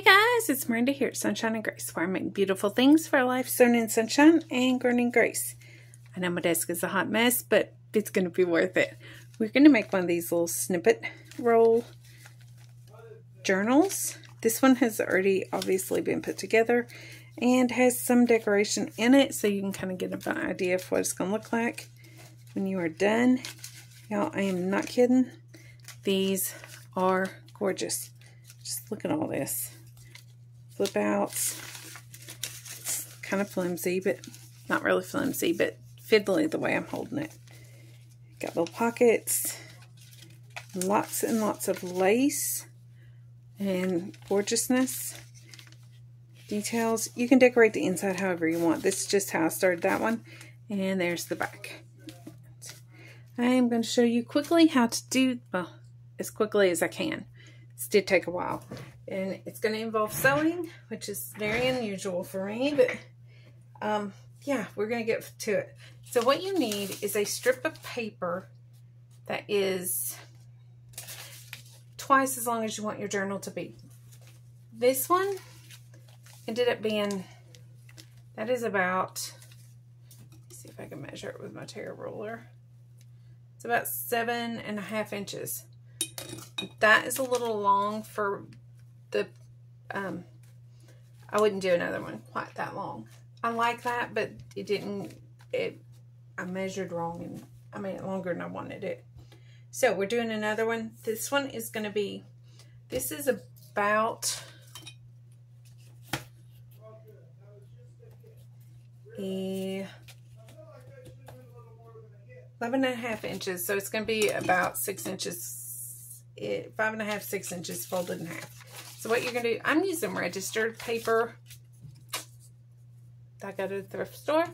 guys, it's Miranda here at Sunshine and Grace, where I make beautiful things for a life sown in sunshine and grown in grace. I know my desk is a hot mess, but it's going to be worth it. We're going to make one of these little snippet roll journals. This one has already obviously been put together and has some decoration in it, so you can kind of get an idea of what it's going to look like when you are done. Y'all, I am not kidding. These are gorgeous. Just look at all this. Flip outs. It's kind of flimsy, but not really flimsy, but fiddly the way I'm holding it. Got little pockets. Lots and lots of lace and gorgeousness. Details. You can decorate the inside however you want. This is just how I started that one. And there's the back. I am going to show you quickly how to do, well, as quickly as I can. This did take a while, and it's going to involve sewing, which is very unusual for me, but yeah, we're going to get to it. So what you need is a strip of paper that is twice as long as you want your journal to be. This one ended up being, that is about, let's see if I can measure it with my tear ruler. It's about 7.5 inches. That is a little long for the, I wouldn't do another one quite that long. I like that, but it didn't, I measured wrong and I made it longer than I wanted it. So we're doing another one. This one is going to be, this is about a 11.5 inches. So it's going to be about 6 inches. 5.5, 6 inches folded in half. So what you're going to do, I'm using registered paper that I got at the thrift store,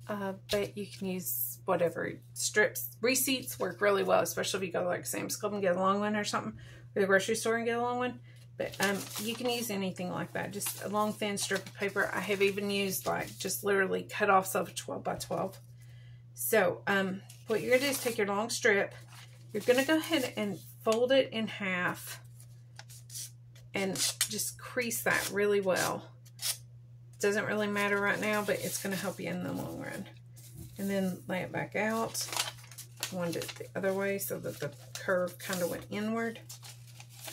but you can use whatever. Strips, receipts work really well, especially if you go to like Sam's Club and get a long one or something, or the grocery store and get a long one. But you can use anything like that, just a long thin strip of paper. I have even used like just literally cut offs of 12 by 12. So what you're going to do is take your long strip. You're going to go ahead and fold it in half and just crease that really well. Doesn't really matter right now, but it's going to help you in the long run. And then lay it back out. I wanted it the other way so that the curve kind of went inward.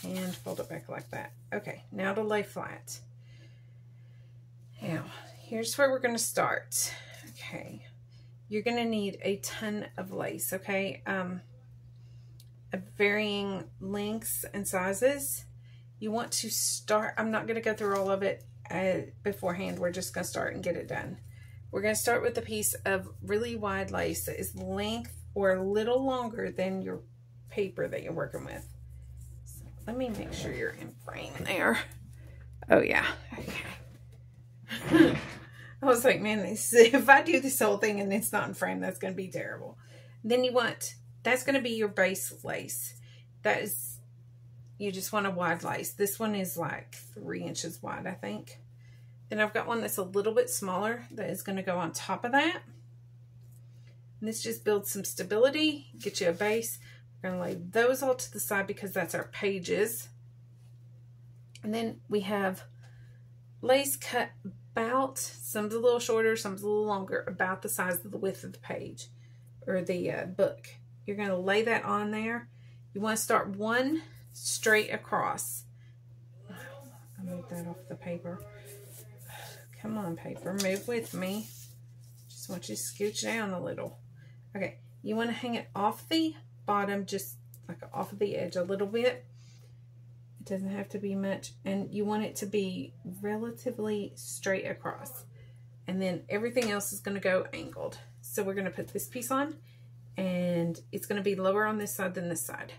And fold it back like that. Okay, now to lay flat. Now, here's where we're going to start. Okay, you're going to need a ton of lace, okay? Of varying lengths and sizes. You want to start, I'm not going to go through all of it beforehand. We're just going to start and get it done. We're going to start with a piece of really wide lace that is length or a little longer than your paper that you're working with. So let me make sure you're in frame there. Oh yeah, okay. I was like, man, if I do this whole thing and it's not in frame, that's going to be terrible. Then you want, that's going to be your base lace. That is, you just want a wide lace. This one is like 3 inches wide, I think. Then I've got one that's a little bit smaller that is going to go on top of that. And this just builds some stability, get you a base. We're going to lay those all to the side because that's our pages. And then we have lace cut about, some's a little shorter, some's a little longer, about the size of the width of the page or the book. You're going to lay that on there. You want to start one straight across. I moved that off the paper. Come on, paper, move with me. Just want you to scooch down a little. Okay, you want to hang it off the bottom, just like off of the edge a little bit. It doesn't have to be much. And you want it to be relatively straight across. And then everything else is going to go angled. So we're going to put this piece on. And it's going to be lower on this side than this side.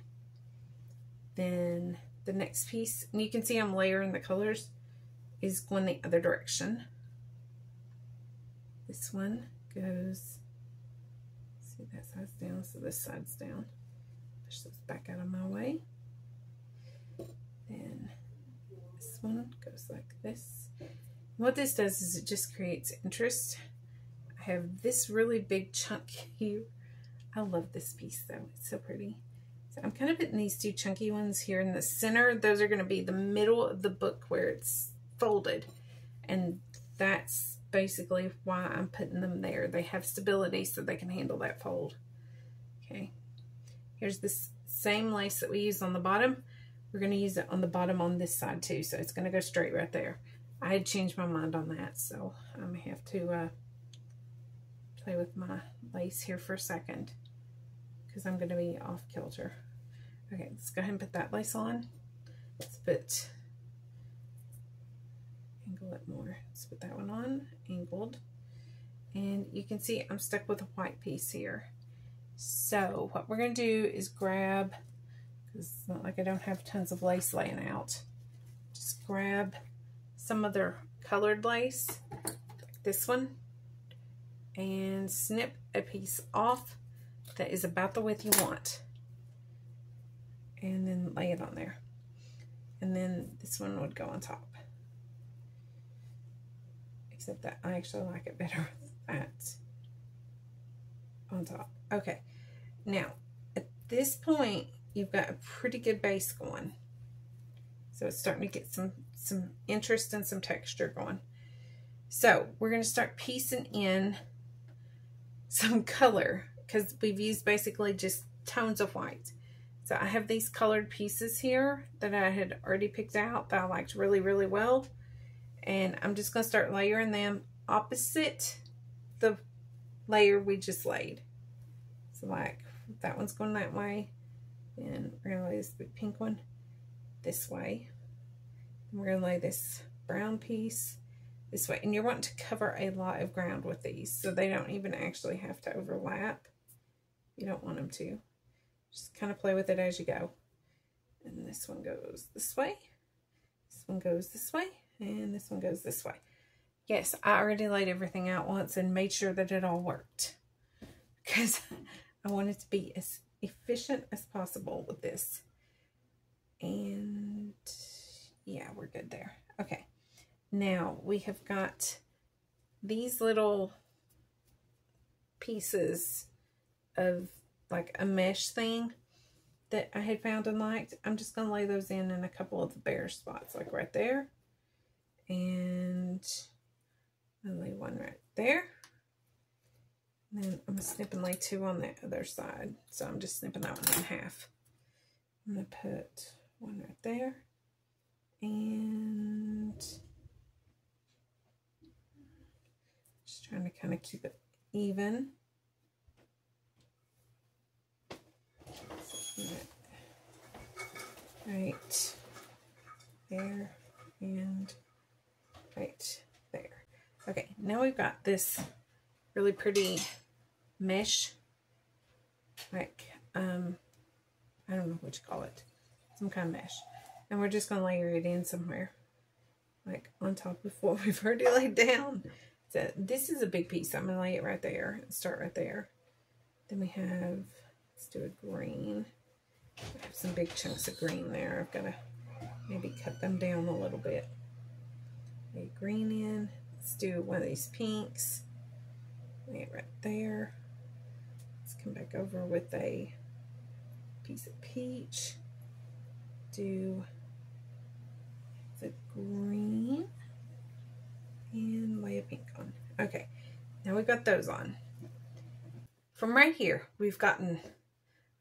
Then the next piece, and you can see I'm layering the colors, is going the other direction. This one goes, see that side's down, so this side's down. Push those back out of my way. Then this one goes like this. And what this does is it just creates interest. I have this really big chunk here. I love this piece though, it's so pretty. I'm kind of putting these two chunky ones here in the center. Those are going to be the middle of the book where it's folded. And that's basically why I'm putting them there. They have stability so they can handle that fold. Okay. Here's this same lace that we used on the bottom. We're going to use it on the bottom on this side too. So it's going to go straight right there. I had changed my mind on that. So I'm going to have to play with my lace here for a second, because I'm going to be off kilter. Okay, let's go ahead and put that lace on. Let's angle it more. Let's put that one on, angled. And you can see I'm stuck with a white piece here. So what we're going to do is grab, because it's not like I don't have tons of lace laying out, just grab some other colored lace, like this one, and snip a piece off that is about the width you want, and then lay it on there. And then this one would go on top, except that I actually like it better with that on top. Okay, now at this point you've got a pretty good base going, so it's starting to get some interest and some texture going. So we're going to start piecing in some color, because we've used basically just tones of white. So I have these colored pieces here that I had already picked out that I liked really, really well. And I'm just going to start layering them opposite the layer we just laid. So like that one's going that way. And we're going to lay this big pink one this way. And we're going to lay this brown piece this way. And you're wanting to cover a lot of ground with these, so they don't even actually have to overlap. You don't want them to. Just kind of play with it as you go. And this one goes this way. This one goes this way. And this one goes this way. Yes, I already laid everything out once and made sure that it all worked, because I wanted to be as efficient as possible with this. And yeah, we're good there. Okay. Now we have got these little pieces of like a mesh thing that I had found and liked. I'm just going to lay those in a couple of the bare spots, like right there. And I'll lay one right there. And then I'm going to snip and lay two on the other side. So I'm just snipping that one in half. I'm going to put one right there. And just trying to kind of keep it even. Right there and right there. Okay, now we've got this really pretty mesh, like I don't know what you call it, some kind of mesh, and we're just going to layer it in somewhere, like on top of what we've already laid down. So this is a big piece. I'm going to lay it right there and start right there. Then we have, let's do a green. I have some big chunks of green there. I've got to maybe cut them down a little bit. Lay green in. Let's do one of these pinks. Lay it right there. Let's come back over with a piece of peach. Do the green and lay a pink on. Okay, now we've got those on. From right here, we've gotten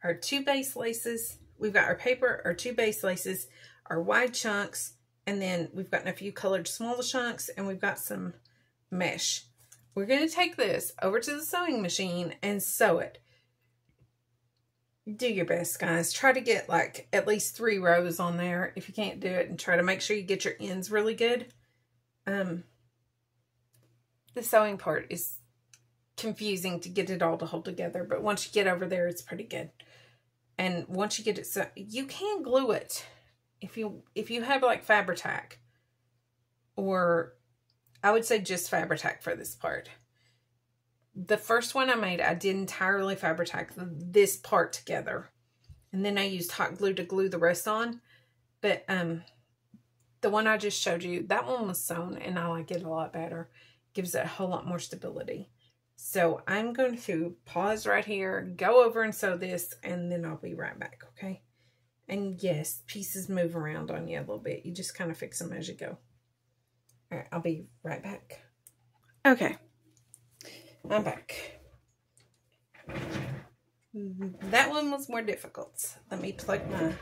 our two base laces. We've got our paper, our two base laces, our wide chunks, and then we've gotten a few colored smaller chunks, and we've got some mesh. We're going to take this over to the sewing machine and sew it. Do your best, guys. Try to get like at least 3 rows on there if you can't do it, and try to make sure you get your ends really good. The sewing part is confusing to get it all to hold together, but once you get over there, it's pretty good. And once you get it, so you can glue it if you have like Fabri-Tac, or I would say just Fabri-Tac for this part. The first one I made, I did entirely Fabri-Tac this part together, and then I used hot glue to glue the rest on. But the one I just showed you, that one was sewn, and I like it a lot better. Gives it a whole lot more stability. So I'm going to pause right here, go over and sew this, and then I'll be right back, okay? And yes, pieces move around on you a little bit. You just kind of fix them as you go. All right, I'll be right back. Okay, I'm back. That one was more difficult. Let me plug my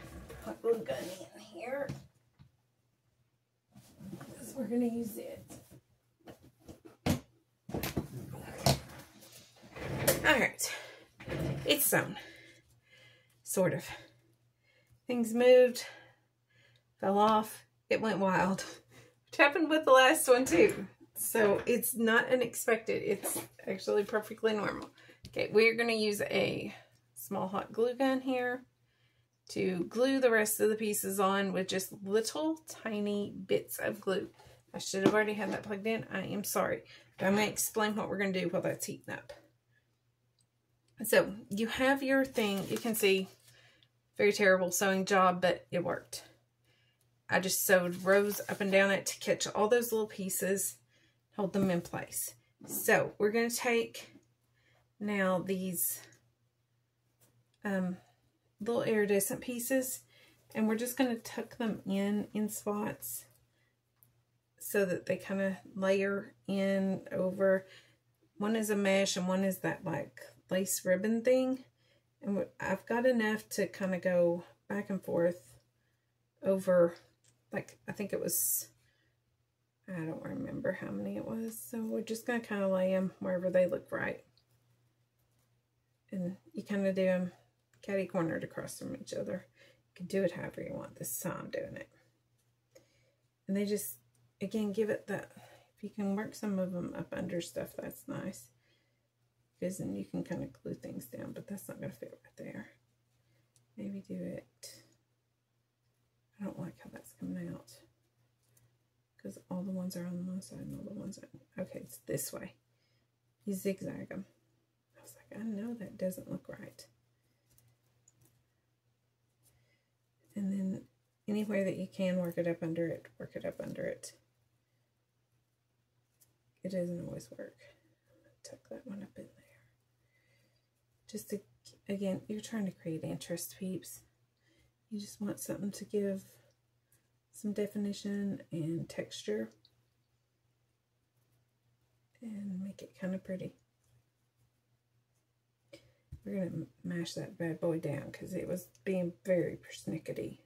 hot glue gun in here, because we're going to use it. All right, it's sewn, sort of. Things moved, fell off, it went wild. Which happened with the last one too. So it's not unexpected, it's actually perfectly normal. Okay, we're going to use a small hot glue gun here to glue the rest of the pieces on with just little tiny bits of glue. I should have already had that plugged in, I am sorry. But I'm going to explain what we're going to do while that's heating up. So you have your thing, you can see, very terrible sewing job, but it worked. I just sewed rows up and down it to catch all those little pieces, hold them in place. So we're going to take now these little iridescent pieces, and we're just going to tuck them in spots so that they kind of layer in over. One is a mesh and one is that like lace ribbon thing, and I've got enough to kind of go back and forth over, like, I think it was, I don't remember how many it was, so we're just going to kind of lay them wherever they look right, and you kind of do them catty cornered across from each other. You can do it however you want. This is how I'm doing it, and they just, again, give it that, if you can work some of them up under stuff, that's nice. Because then you can kind of glue things down, but that's not going to fit right there. Maybe do it. I don't like how that's coming out, because all the ones are on one side and all the ones are, okay, it's this way. You zigzag them. I was like, I know that doesn't look right. And then anywhere that you can, work it up under it, work it up under it. It doesn't always work. Tuck that one up in there. Just to, again, you're trying to create interest, peeps. You just want something to give some definition and texture and make it kind of pretty. We're going to mash that bad boy down because it was being very persnickety.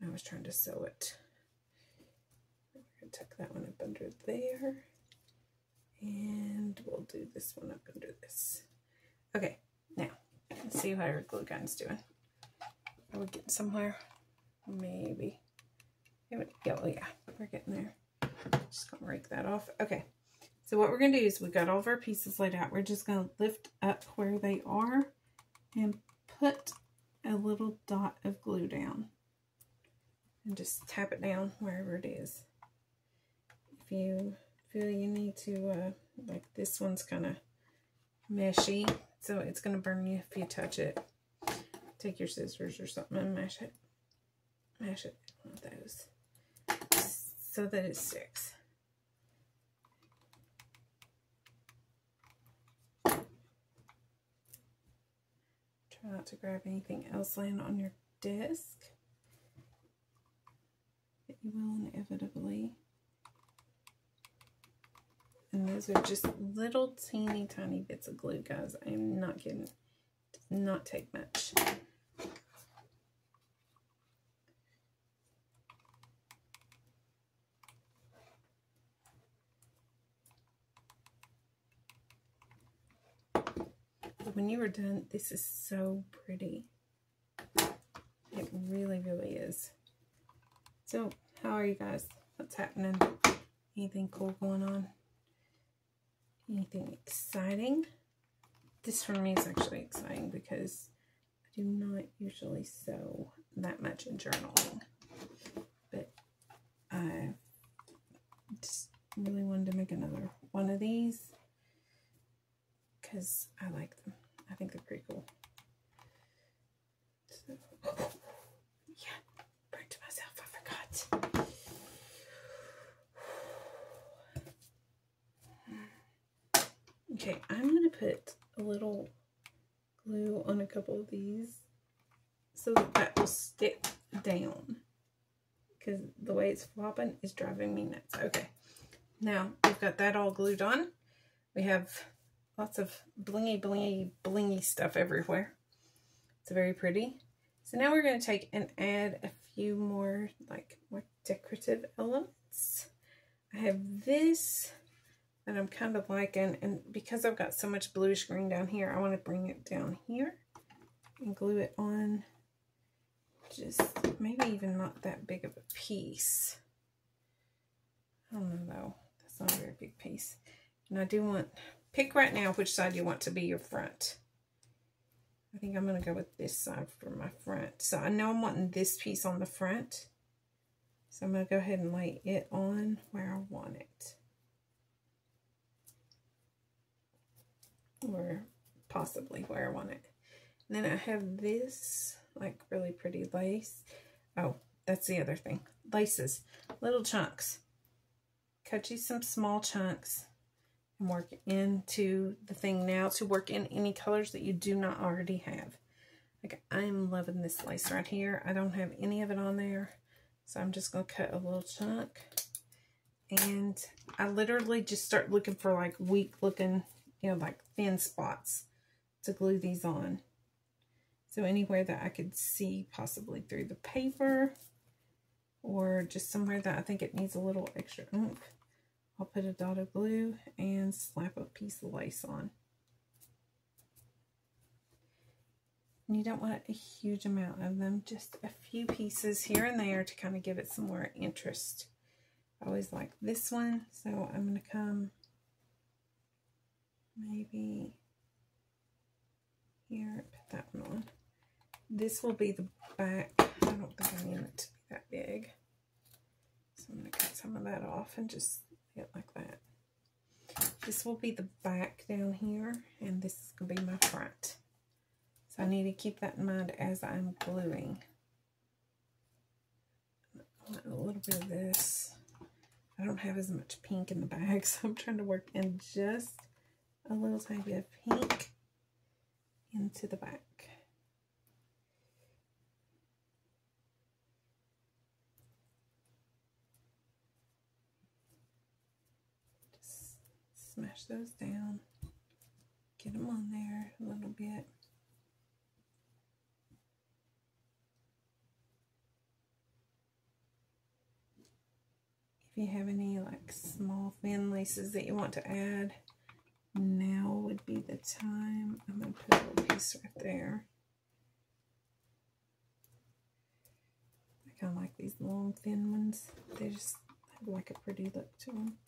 I was trying to sew it. We're going to tuck that one up under there. And we'll do this one up under this. Okay, now, let's see how our glue gun's doing. Are we getting somewhere? Maybe. Here we go. Oh, yeah, we're getting there. Just gonna rake that off. Okay, so what we're gonna do is we've got all of our pieces laid out. We're just gonna lift up where they are and put a little dot of glue down. And just tap it down wherever it is. If you feel you need to, like this one's kind of meshy, so it's going to burn you if you touch it. Take your scissors or something and mash it. Mash it, one of those, so that it sticks. Try not to grab anything else laying on your desk. But you will inevitably. And those are just little teeny tiny bits of glue, guys. I am not kidding. It does not take much. But when you are done, this is so pretty. It really, really is. So, how are you guys? What's happening? Anything cool going on? Anything exciting? This for me is actually exciting because I do not usually sew that much in journaling, but I just really wanted to make another one of these because I like them. I think they're pretty cool. So, yeah, back to myself, I forgot. Okay, I'm going to put a little glue on a couple of these so that will stick down, because the way it's flopping is driving me nuts. Okay, now we've got that all glued on. We have lots of blingy, blingy, blingy stuff everywhere. It's very pretty. So now we're going to take and add a few more, like, more decorative elements. I have this that I'm kind of liking, and because I've got so much bluish green down here, I want to bring it down here and glue it on. Just maybe even not that big of a piece. I don't know though. That's not a very big piece. And I do want, pick right now which side you want to be your front. I think I'm going to go with this side for my front. So I know I'm wanting this piece on the front. So I'm going to go ahead and lay it on where I want it. Or possibly where I want it. And then I have this, like, really pretty lace. Oh, that's the other thing. Laces. Little chunks. Cut you some small chunks and work into the thing now to work in any colors that you do not already have. Like, I'm loving this lace right here. I don't have any of it on there. So I'm just going to cut a little chunk. And I literally just start looking for, like, weak looking, you know, like thin spots to glue these on. So anywhere that I could see possibly through the paper, or just somewhere that I think it needs a little extra oomph, I'll put a dot of glue and slap a piece of lace on. And you don't want a huge amount of them, just a few pieces here and there to kind of give it some more interest. I always like this one, so I'm going to come maybe here, put that one on. This will be the back. I don't think I need it to be that big. So I'm going to cut some of that off and just lay it like that. This will be the back down here, and this is going to be my front. So I need to keep that in mind as I'm gluing. I want a little bit of this. I don't have as much pink in the bag, so I'm trying to work in just a little tiny bit of pink into the back. Smash those down, get them on there a little bit. If you have any like small thin laces that you want to add, now would be the time. I'm going to put a little piece right there. I kind of like these long thin ones. They just have like a pretty look to them.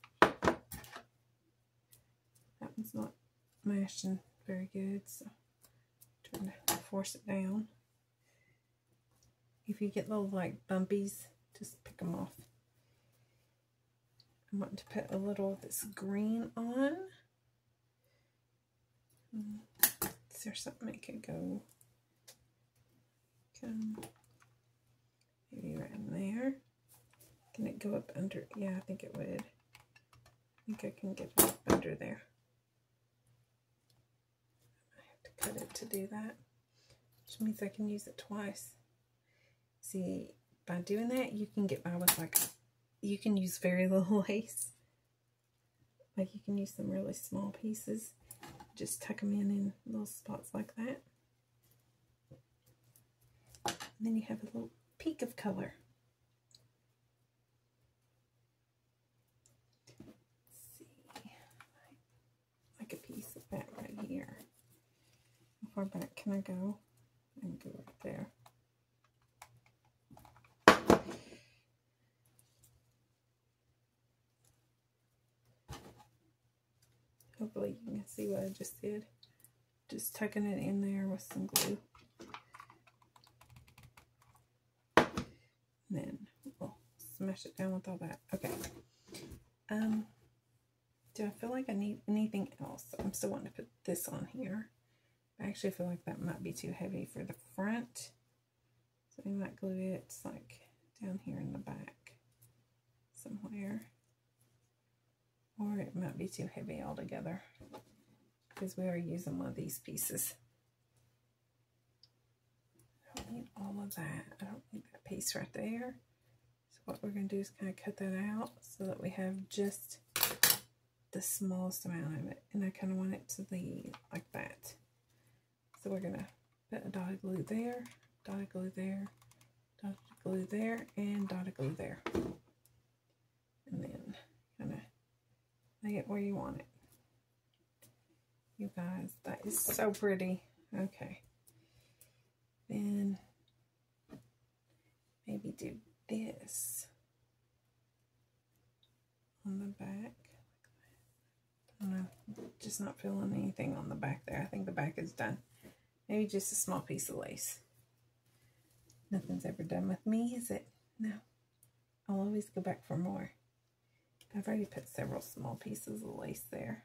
That one's not mashing very good, so I'm trying to force it down. If you get little like bumpies, just pick them off. I'm wanting to put a little of this green on. Is there something I could go? Maybe right in there. Can it go up under? Yeah, I think it would. I think I can get it up under there. Cut it to do that, which means I can use it twice. See, by doing that, you can get by with like, you can use very little lace. Like you can use some really small pieces, just tuck them in little spots like that. And then you have a little peak of color. Let's see, like a piece of that right here. How far back can I go? I can go right there. Hopefully you can see what I just did. Just tucking it in there with some glue. And then we'll smash it down with all that. Okay. Do I feel like I need anything else? I'm still wanting to put this on here. I actually feel like that might be too heavy for the front. So we might glue it like down here in the back somewhere. Or it might be too heavy altogether. because we are using one of these pieces. I don't need all of that. I don't need that piece right there. So what we're going to do is kind of cut that out so that we have just the smallest amount of it. And I kind of want it to be like that. So we're going to put a dot of glue there, dot of glue there, dot of glue there, and dot of glue there. And then kind of lay it where you want it. You guys, that is so pretty. Okay. Then maybe do this on the back. I don't know, just not feeling anything on the back there. I think the back is done. Maybe just a small piece of lace. Nothing's ever done with me, is it? No. I'll always go back for more. I've already put several small pieces of lace there.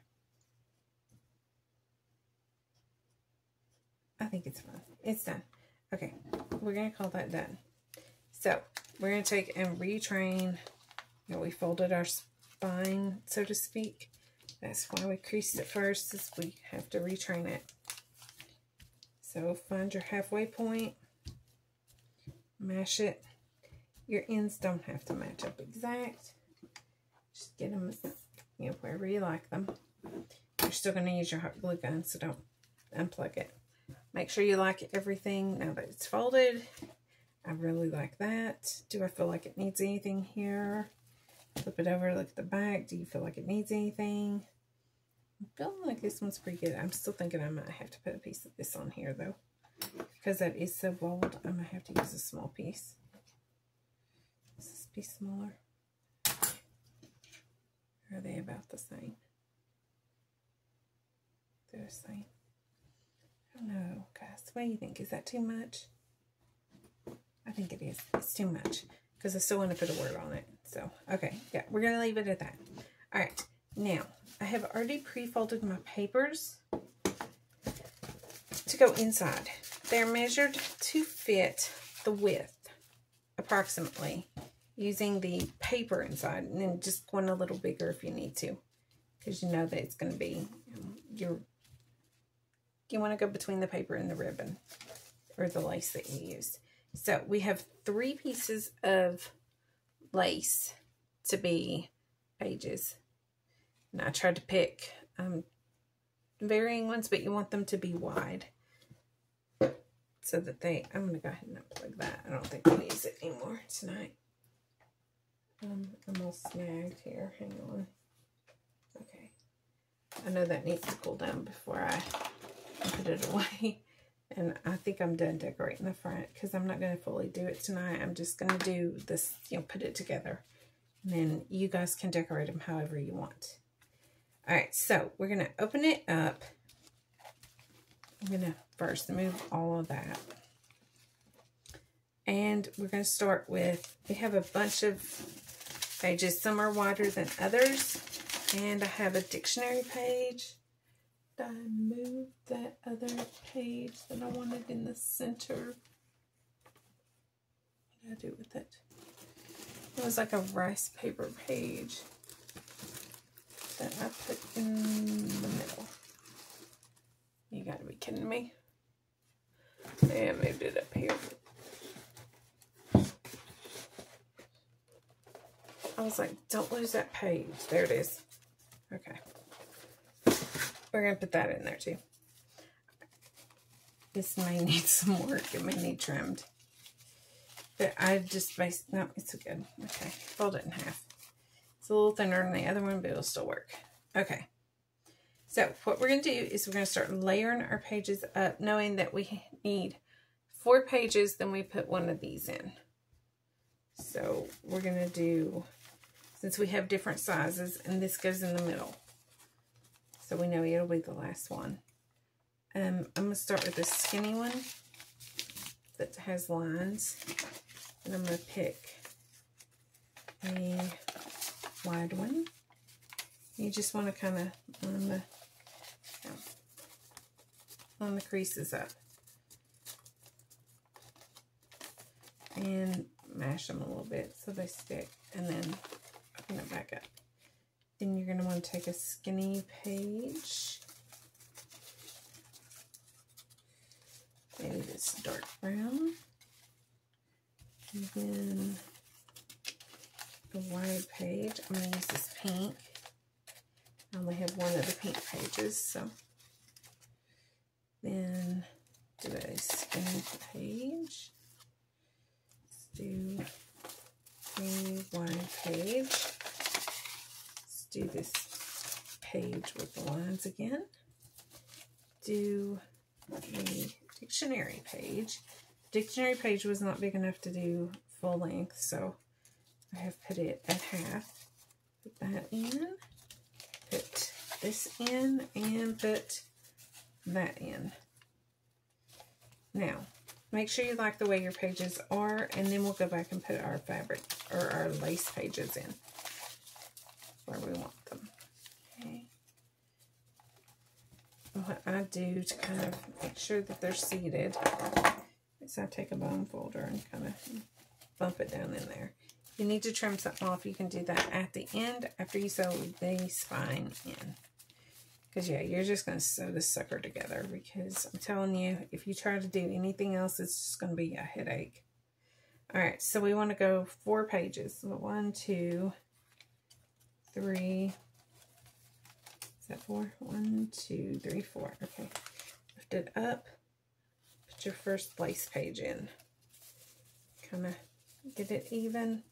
I think it's fun. It's done. Okay, we're going to call that done. So, we're going to take and retrain. You know, we folded our spine, so to speak. That's why we creased it first, is we have to retrain it. So, find your halfway point. Mash it. Your ends don't have to match up exact. Just get them, you know, wherever you like them. You're still going to use your hot glue gun, so don't unplug it. Make sure you like everything now that it's folded. I really like that. Do I feel like it needs anything here? Flip it over, look at the back. Do you feel like it needs anything? I'm feeling like this one's pretty good. I'm still thinking I might have to put a piece of this on here though. Because that is so bold, I might have to use a small piece. Does this piece smaller? Or are they about the same? They're the same. I don't know, guys. What do you think? Is that too much? I think it is. It's too much because I still want to put a word on it. So, okay. Yeah, we're going to leave it at that. All right. Now, I have already pre-folded my papers to go inside. They're measured to fit the width, approximately, using the paper inside. And then just going a little bigger if you need to. Because you know that it's going to be you want to go between the paper and the ribbon or the lace that you used. So we have 3 pieces of lace to be pages. And I tried to pick varying ones, but you want them to be wide. So that I'm going to go ahead and unplug that. I don't think I'll use it anymore tonight. I'm all snagged here. Hang on. Okay. I know that needs to cool down before I put it away. And I think I'm done decorating the front because I'm not going to fully do it tonight. I'm just going to do this, you know, put it together. And then you guys can decorate them however you want. All right, so we're going to open it up. I'm going to first move all of that. And we're going to start with, we have a bunch of pages. Some are wider than others. And I have a dictionary page. I moved that other page that I wanted in the center. What did I do with it? It was like a rice paper page that I put in the middle. You gotta be kidding me. And I moved it up here. I was like, don't lose that page. There it is. Okay. We're going to put that in there too. This may need some work. It may need trimmed. But I just basically, no, it's good. Okay, fold it in half. It's a little thinner than the other one, but it'll still work. Okay. So what we're going to do is we're going to start layering our pages up, knowing that we need 4 pages, then we put one of these in. So we're going to do, since we have different sizes, and this goes in the middle. So we know it'll be the last one. I'm going to start with the skinny one that has lines. And I'm going to pick a wide one. You just want to kind of line the creases up. And mash them a little bit so they stick. And then open it back up. Then you're going to want to take a skinny page this dark brown. And then the wide page, I'm going to use this pink. I only have one of the pink pages, so then do a skinny page. Let's do a wide page. Let's do this page with the lines again. Do the dictionary page. Dictionary page was not big enough to do full length, so I have put it at half. Put that in, put this in, and put that in. Now, make sure you like the way your pages are, and then we'll go back and put our fabric or our lace pages in where we want them. Okay. What I do to kind of make sure that they're seated is I take a bone folder and kind of bump it down in there. If you need to trim something off, you can do that at the end after you sew the spine in. Because, yeah, you're just going to sew this sucker together, because I'm telling you, if you try to do anything else, it's just going to be a headache. All right, so we want to go 4 pages. So 1, 2, 3. Is that 4? 1, 2, 3, 4. Okay. Lift it up. Put your first lace page in. Kind of get it even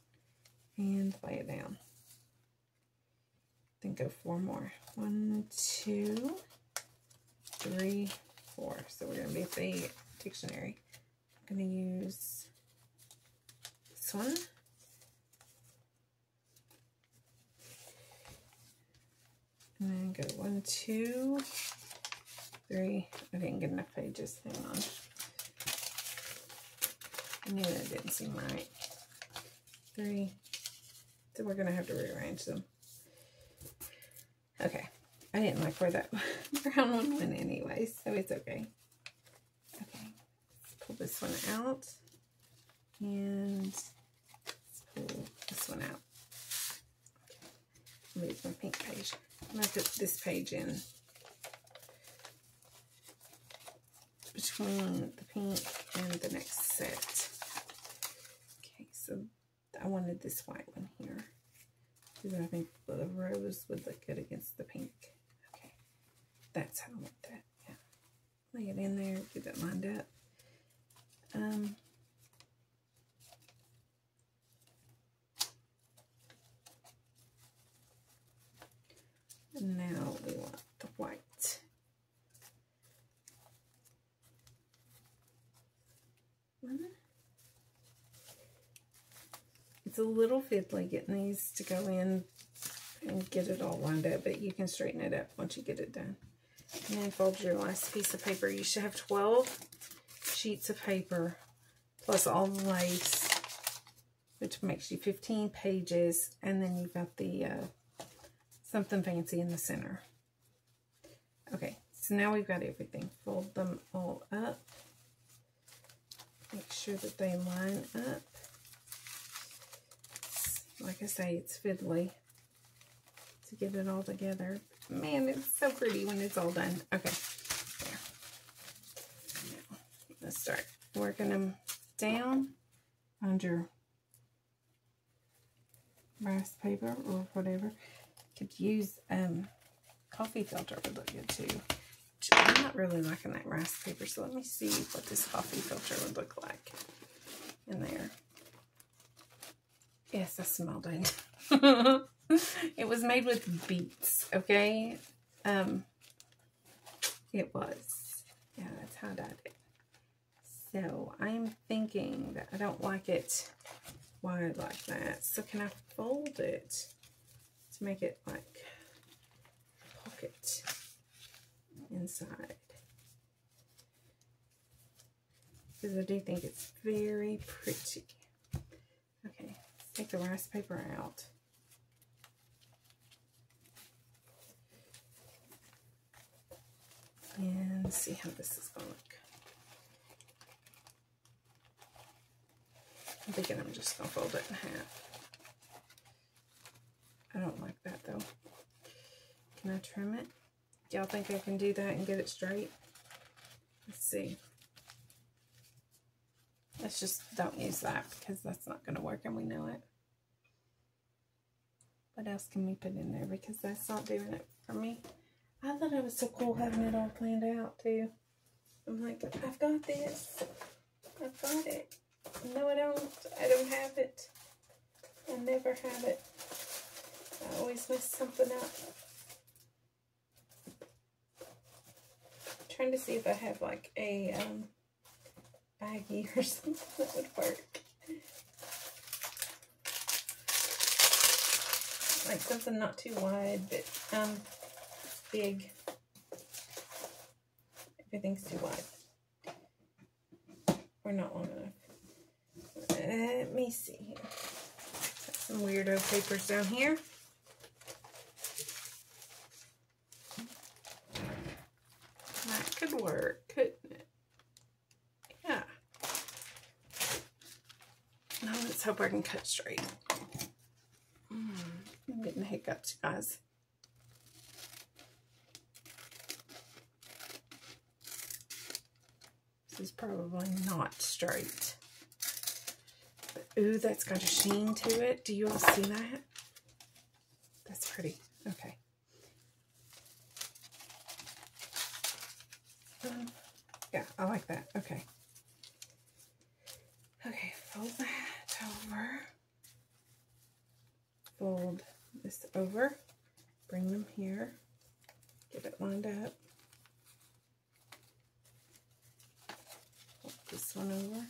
and lay it down. Then go 4 more. 1, 2, 3, 4. So we're going to be at the dictionary. I'm going to use this one. And then go 1, 2, 3. I didn't get enough pages. Hang on. I knew that didn't seem right. 3. So we're going to have to rearrange them. Okay. I didn't like where that brown one went anyway, so it's okay. Okay. Let's pull this one out. And let's pull this one out. Okay. Leave my pink page. I'm going to put this page in between the pink and the next set. Okay, so I wanted this white one here, because I think the rose would look good against the pink. Okay, that's how I want that. Yeah, lay it in there, get it lined up. And now we want the white. It's a little fiddly getting these to go in and get it all lined up, but you can straighten it up once you get it done. And then fold your last piece of paper. You should have 12 sheets of paper plus all the lace, which makes you 15 pages, and then you've got the something fancy in the center. Okay, so now we've got everything. Fold them all up. Make sure that they line up. Like I say, it's fiddly to get it all together. Man, it's so pretty when it's all done. Okay, there. Now, let's start working them down on your rice paper or whatever. Could use coffee filter would look good too. I'm not really liking that rice paper, so let me see what this coffee filter would look like in there. Yes, I smelled it. It was made with beets, okay? It was. Yeah, that's how I dyed it. So I'm thinking that I don't like it wide like that. So can I fold it to make it like a pocket inside? Because I do think it's very pretty. Okay, let's take the rice paper out. And see how this is going to look. I'm thinking I'm just going to fold it in half. I don't like that though. Can I trim it? Y'all think I can do that and get it straight? Let's see. Let's just don't use that because that's not going to work and we know it. What else can we put in there? Because that's not doing it for me. I thought it was so cool having it all planned out too. I'm like, I've got this. I've got it. No, I don't. I don't have it. I never have it. I always mess something up. I'm trying to see if I have like a baggie or something that would work. Like something not too wide, but big. Everything's too wide. Or not long enough. Let me see here. Got some weirdo papers down here. That could work, couldn't it? Yeah. Now let's hope I can cut straight. I'm getting hiccups, guys. This is probably not straight. But, ooh, that's got a sheen to it. Do you all see that? That's pretty. Okay. Yeah, I like that. Okay. Okay, fold that over. Fold this over. Bring them here. Get it lined up. Fold this one over.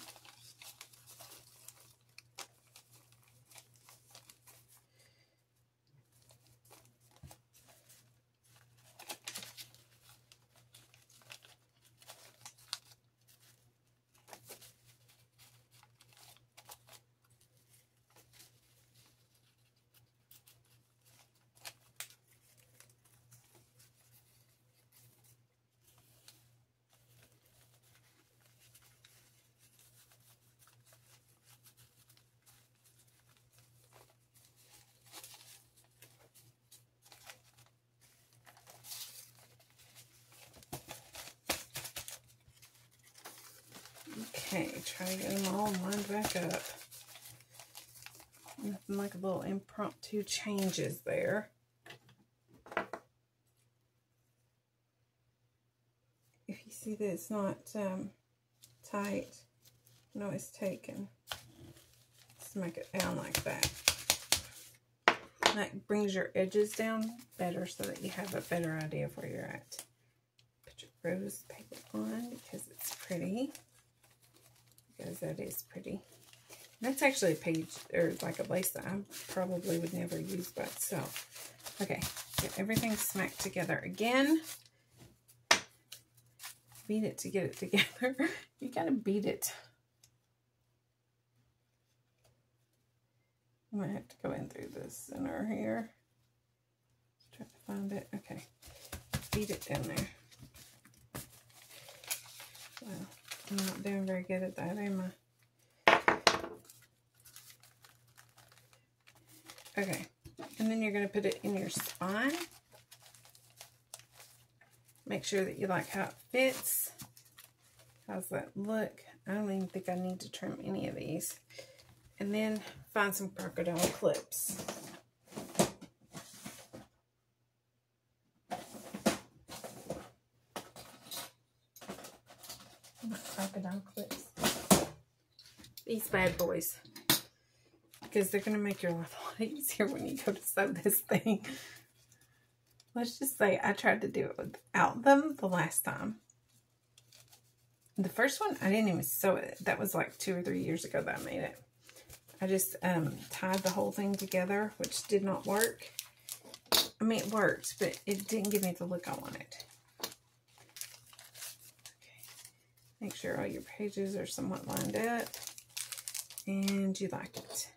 Okay, try to get them all lined back up. Nothing like a little impromptu changes there. If you see that it's not tight, no, it's taken. Just make it down like that. That brings your edges down better so that you have a better idea of where you're at. Put your rose paper on because it's pretty. Because that is pretty. That's actually a page, or like a lace that I probably would never use by itself. Okay, get everything smacked together again. Beat it to get it together. You gotta beat it. I might have to go in through the center here. Try to find it. Okay, beat it down there. Wow. I'm not doing very good at that, am I? Okay, and then you're going to put it in your spine. Make sure that you like how it fits. How's that look? I don't even think I need to trim any of these. And then find some crocodile clips. Crocodile clips. These bad boys. Because they're going to make your life a lot easier when you go to sew this thing. Let's just say I tried to do it without them the last time. The first one, I didn't even sew it. That was like 2 or 3 years ago that I made it. I just tied the whole thing together, which did not work. I mean, it worked, but it didn't give me the look I wanted. Make sure all your pages are somewhat lined up and you like it.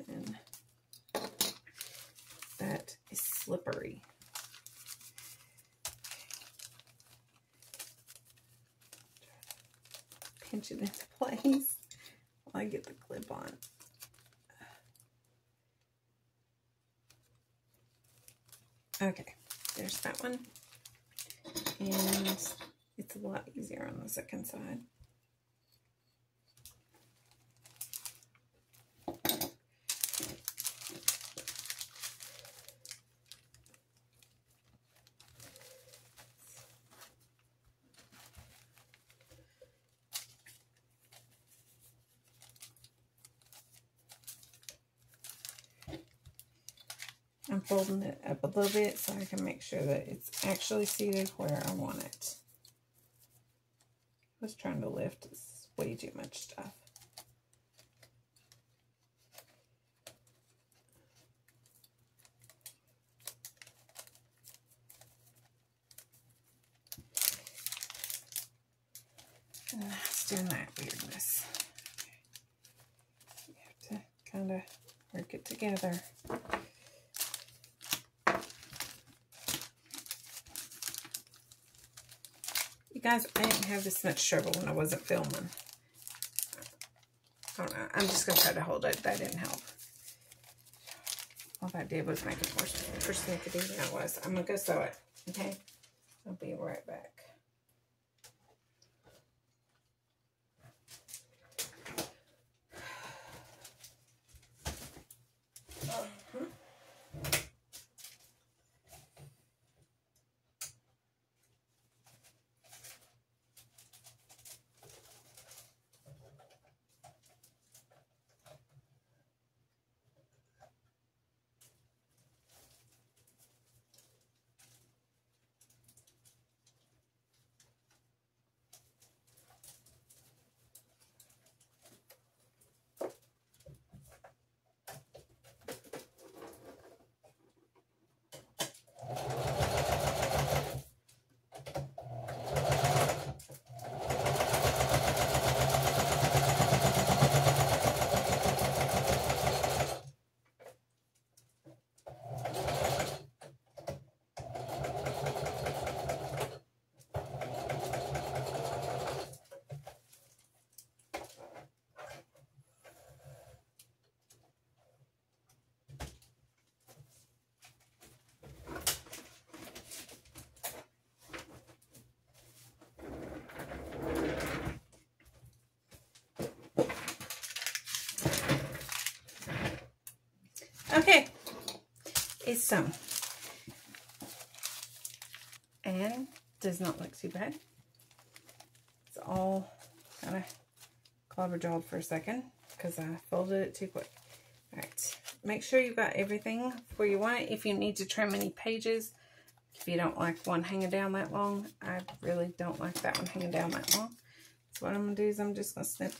And that is slippery. Pinch it into place while I get the clip on. Okay, there's that one. And it's a lot easier on the second side. folding it up a little bit so I can make sure that it's actually seated where I want it. I was trying to lift. It's way too much stuff. And that's doing that weirdness. You have to kind of work it together. You guys, I didn't have this much trouble when I wasn't filming. I don't know. I'm just going to try to hold it. That didn't help. All that did was make it more persnickety than it was. I'm going to go sew it. Okay? I'll be right back. Okay, it's sewn. And does not look too bad. It's all kind of clobber-jawed for a second because I folded it too quick. Alright, make sure you've got everything where you want it. If you need to trim any pages, if you don't like one hanging down that long, I really don't like that one hanging down that long. So what I'm going to do is I'm just going to snip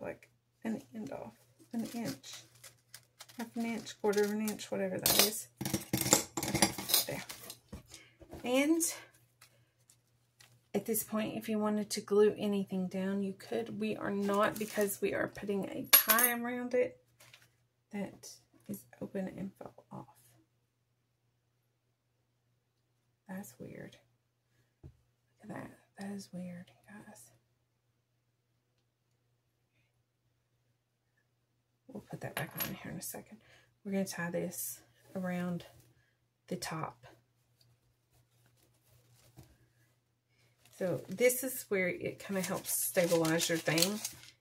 like an end off, an inch. Half an inch, quarter of an inch, whatever that is. Okay, there. And at this point, if you wanted to glue anything down, you could. We are not, because we are putting a tie around it that is open and fell off. That's weird. Look at that. That is weird, guys. We'll put that back on here in a second. We're going to tie this around the top. So this is where it kind of helps stabilize your thing,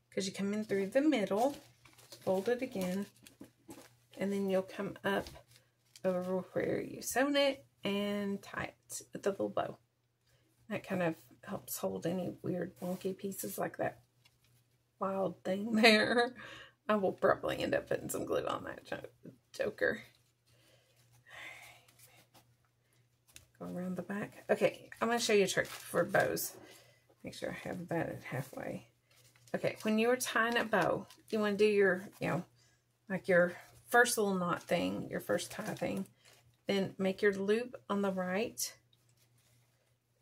because you come in through the middle, fold it again, and then you'll come up over where you sewn it and tie it with a little bow. That kind of helps hold any weird wonky pieces like that wild thing there. I will probably end up putting some glue on that joker. Go around the back. Okay, I'm going to show you a trick for bows. Make sure I have that at halfway. Okay, when you're tying a bow, you want to do your, like your first little knot thing, your first tie thing. Then make your loop on the right.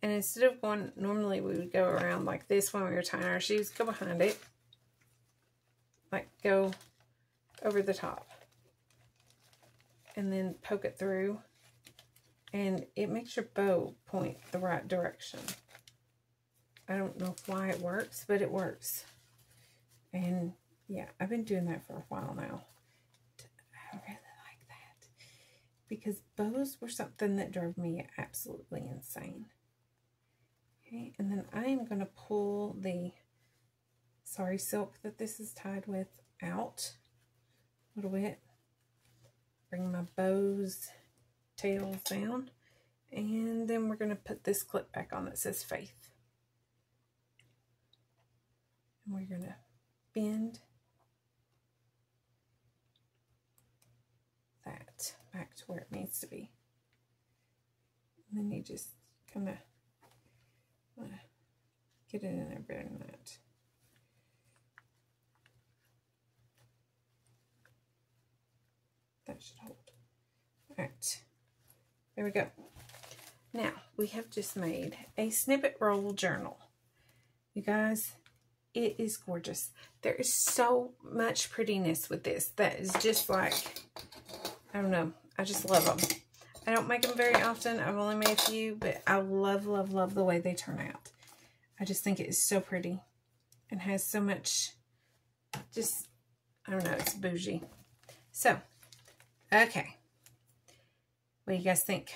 And instead of going, normally we would go around like this when we were tying our shoes, go behind it. Like go over the top. And then poke it through. And it makes your bow point the right direction. I don't know why it works, but it works. And yeah, I've been doing that for a while now. I really like that. Because bows were something that drove me absolutely insane. Okay, and then I am going to pull the sari silk that this is tied with out a little bit. Bring my bow's tails down. And then we're going to put this clip back on that says Faith. And we're going to bend that. back to where it needs to be. And then you just kind of get it in there better than that. That should hold. All right, there we go. Now, we have just made a Snippet Roll Journal. You guys, it is gorgeous. There is so much prettiness with this that is just like, I don't know, I just love them. I don't make them very often. I've only made a few, but I love, love, love the way they turn out. I just think it is so pretty and has so much, just, I don't know, it's bougie. So, okay. What do you guys think?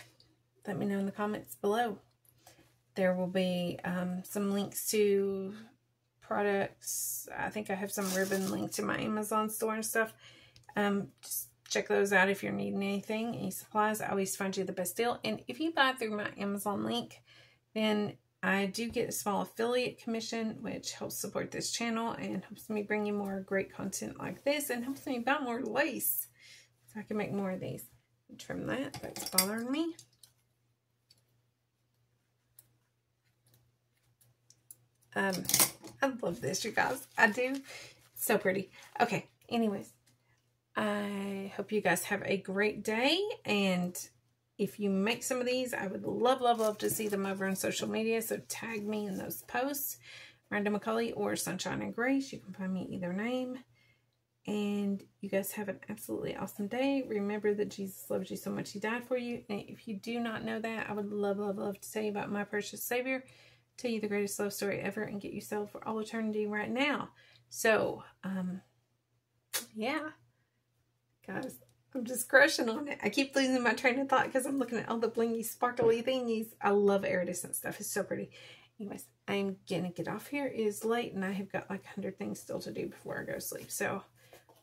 Let me know in the comments below. There will be some links to products. I think I have some ribbon linked to my Amazon store and stuff. Just check those out if you're needing anything, any supplies. I always find you the best deal. And if you buy through my Amazon link, then I do get a small affiliate commission, which helps support this channel and helps me bring you more great content like this and helps me buy more lace so I can make more of these. Trim that. That's bothering me. I love this, you guys. I do. It's so pretty. Okay, anyways. I hope you guys have a great day. And if you make some of these, I would love, love, love to see them over on social media. So tag me in those posts. Miranda McCauley or Sunshine and Grace. You can find me either name. And you guys have an absolutely awesome day. Remember that Jesus loves you so much. He died for you. And if you do not know that, I would love, love, love to tell you about my precious Savior. Tell you the greatest love story ever and get you settled for all eternity right now. So, yeah. Guys, I'm just crushing on it. I keep losing my train of thought because I'm looking at all the blingy, sparkly thingies. I love iridescent stuff. It's so pretty. Anyways, I'm going to get off here. It is late and I have got like 100 things still to do before I go to sleep. So,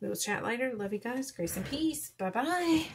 we will chat later. Love you guys. Grace and peace. Bye-bye.